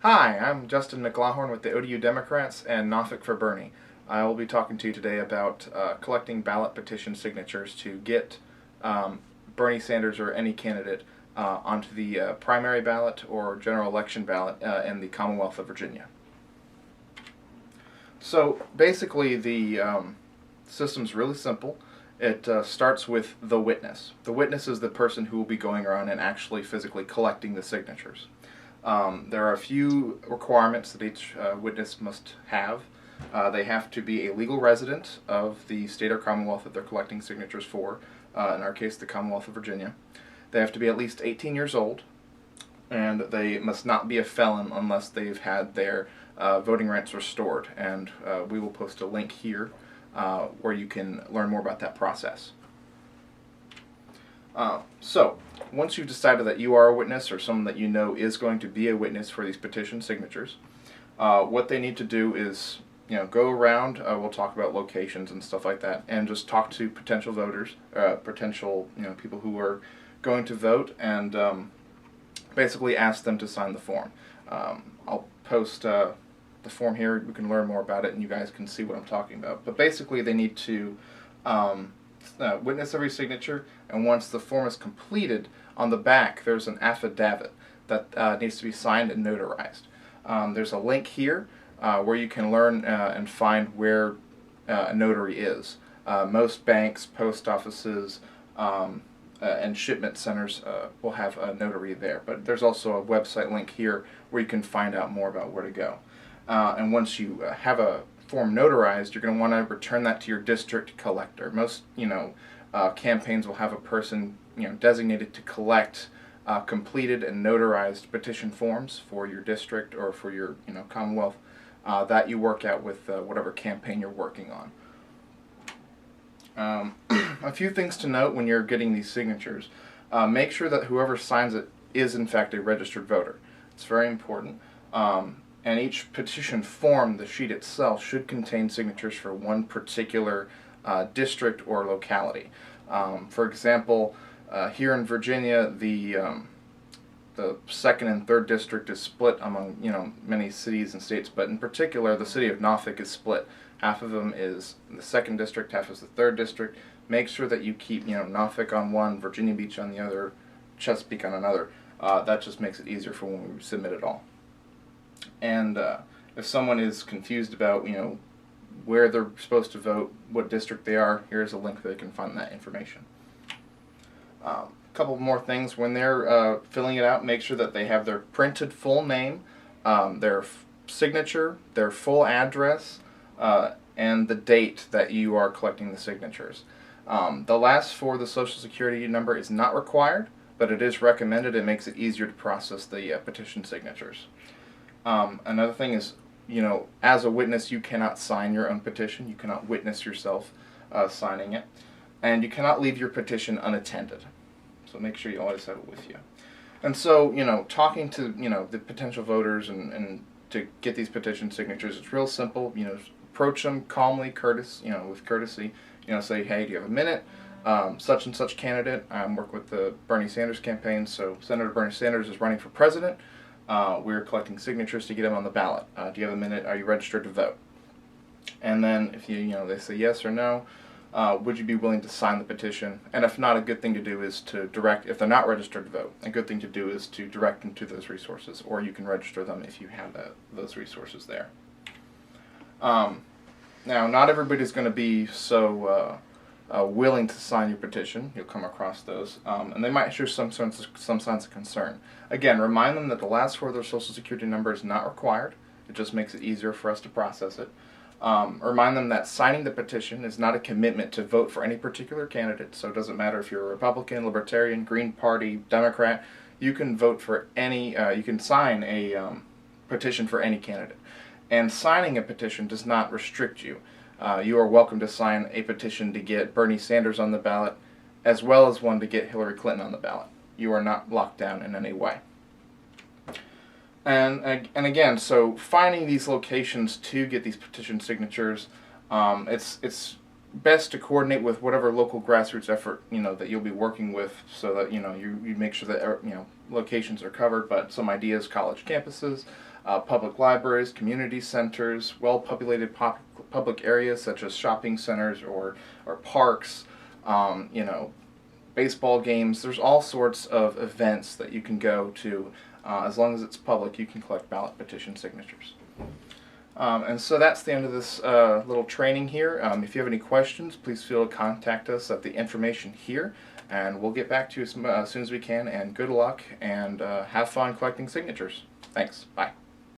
Hi, I'm Justin McLaughlin with the ODU Democrats and Norfolk for Bernie. I will be talking to you today about collecting ballot petition signatures to get Bernie Sanders or any candidate onto the primary ballot or general election ballot in the Commonwealth of Virginia. So basically the system's really simple. It starts with the witness. The witness is the person who will be going around and actually physically collecting the signatures. There are a few requirements that each witness must have. They have to be a legal resident of the state or commonwealth that they're collecting signatures for, in our case the Commonwealth of Virginia. They have to be at least 18 years old, and they must not be a felon unless they've had their voting rights restored. And we will post a link here where you can learn more about that process. So, once you've decided that you are a witness or someone that you know is going to be a witness for these petition signatures, what they need to do is, go around, we'll talk about locations and stuff like that, and just talk to potential voters, potential, people who are going to vote, and basically ask them to sign the form. I'll post the form here. You can learn more about it, and you guys can see what I'm talking about. But basically, they need to witness every signature, and once the form is completed, on the back there's an affidavit that needs to be signed and notarized. There's a link here where you can learn and find where a notary is. Most banks, post offices, and shipment centers will have a notary there, but there's also a website link here where you can find out more about where to go. And once you have a form notarized, you're going to want to return that to your district collector. Most, campaigns will have a person, designated to collect completed and notarized petition forms for your district or for your, commonwealth that you work out with whatever campaign you're working on. A few things to note when you're getting these signatures. Make sure that whoever signs it is in fact a registered voter. It's very important. And each petition form, the sheet itself, should contain signatures for one particular district or locality. For example, here in Virginia, the second and third district is split among many cities and states, but in particular, the city of Norfolk is split. Half of them is the second district, half is the third district. Make sure that you keep Norfolk on one, Virginia Beach on the other, Chesapeake on another. That just makes it easier for when we submit it all. And if someone is confused about where they're supposed to vote, what district they are, here's a link where they can find that information. A couple more things. When they're filling it out, make sure that they have their printed full name, their signature, their full address, and the date that you are collecting the signatures. The last four of the Social Security number is not required, but it is recommended. It makes it easier to process the petition signatures. Another thing is, as a witness, you cannot sign your own petition. You cannot witness yourself signing it. And you cannot leave your petition unattended. So make sure you always have it with you. And so, talking to, the potential voters and to get these petition signatures, it's real simple. Approach them calmly, with courtesy. Say, hey, do you have a minute? Such and such candidate. I work with the Bernie Sanders campaign, so Senator Bernie Sanders is running for president. We're collecting signatures to get him on the ballot. Do you have a minute? Are you registered to vote? And then if they say yes or no, would you be willing to sign the petition? And if not, a good thing to do is to direct, if they're not registered to vote, a good thing to do is to direct them to those resources, or you can register them if you have those resources there. Now, not everybody's going to be so willing to sign your petition. You'll come across those, and they might show some signs of concern. Again, remind them that the last four of their Social Security number is not required. It just makes it easier for us to process it. Remind them that signing the petition is not a commitment to vote for any particular candidate, so it doesn't matter if you're a Republican, Libertarian, Green Party, Democrat. You can vote for any, you can sign a petition for any candidate. And signing a petition does not restrict you. You are welcome to sign a petition to get Bernie Sanders on the ballot, as well as one to get Hillary Clinton on the ballot. You are not locked down in any way. And again, so finding these locations to get these petition signatures, it's best to coordinate with whatever local grassroots effort that you'll be working with, so that you make sure that locations are covered, but some ideas: college campuses, public libraries, community centers, well-populated public areas such as shopping centers or parks, you know, baseball games. There's all sorts of events that you can go to. As long as it's public, you can collect ballot petition signatures. And so that's the end of this little training here. If you have any questions, please feel free to contact us at the information here, and we'll get back to you as soon as we can. And good luck, and have fun collecting signatures. Thanks. Bye.